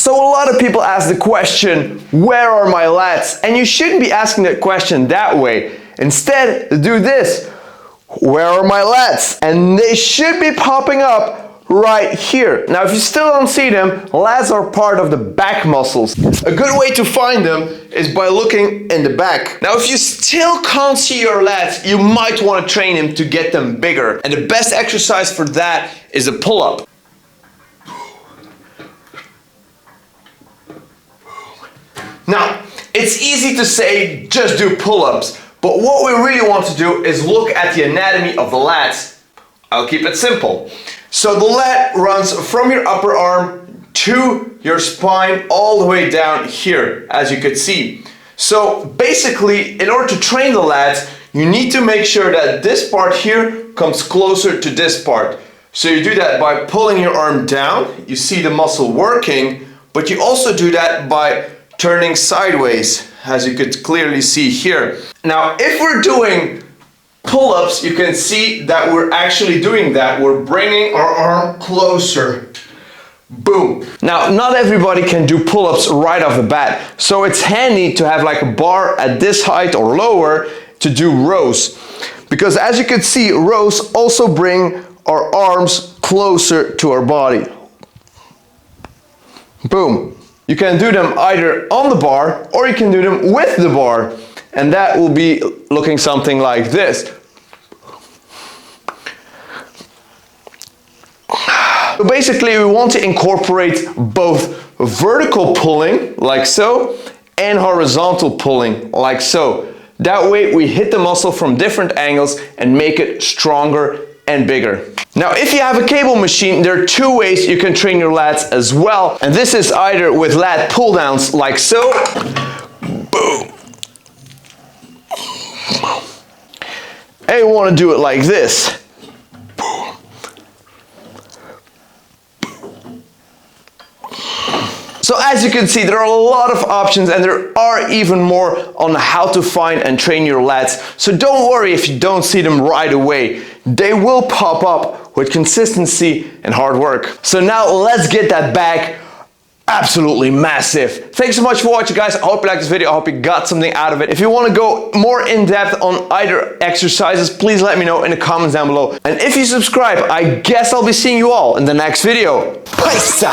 So a lot of people ask the question, where are my lats? And you shouldn't be asking that question that way. Instead, do this. Where are my lats? And they should be popping up right here. Now, if you still don't see them, lats are part of the back muscles. A good way to find them is by looking in the back. Now, if you still can't see your lats, you might want to train them to get them bigger. And the best exercise for that is a pull-up. Now, it's easy to say just do pull-ups, but what we really want to do is look at the anatomy of the lats. I'll keep it simple. So the lat runs from your upper arm to your spine all the way down here, as you could see. So basically, in order to train the lats, you need to make sure that this part here comes closer to this part. So you do that by pulling your arm down, you see the muscle working, but you also do that by turning sideways, as you could clearly see here. Now, if we're doing pull-ups, you can see that we're actually doing that. We're bringing our arm closer. Boom. Now, not everybody can do pull-ups right off the bat, so it's handy to have like a bar at this height or lower to do rows. Because as you can see, rows also bring our arms closer to our body. Boom. You can do them either on the bar or you can do them with the bar. And that will be looking something like this. So basically, we want to incorporate both vertical pulling, like so, and horizontal pulling, like so. That way we hit the muscle from different angles and make it stronger and bigger. Now, if you have a cable machine, there are two ways you can train your lats as well. And this is either with lat pull downs, like so. Boom. And you want to do it like this. Boom. So as you can see, there are a lot of options and there are even more on how to find and train your lats. So don't worry if you don't see them right away. They will pop up with consistency and hard work. So now let's get that back absolutely massive. Thanks so much for watching, guys. I hope you liked this video. I hope you got something out of it. If you want to go more in depth on either exercises, please let me know in the comments down below. And if you subscribe, I guess I'll be seeing you all in the next video. Peace!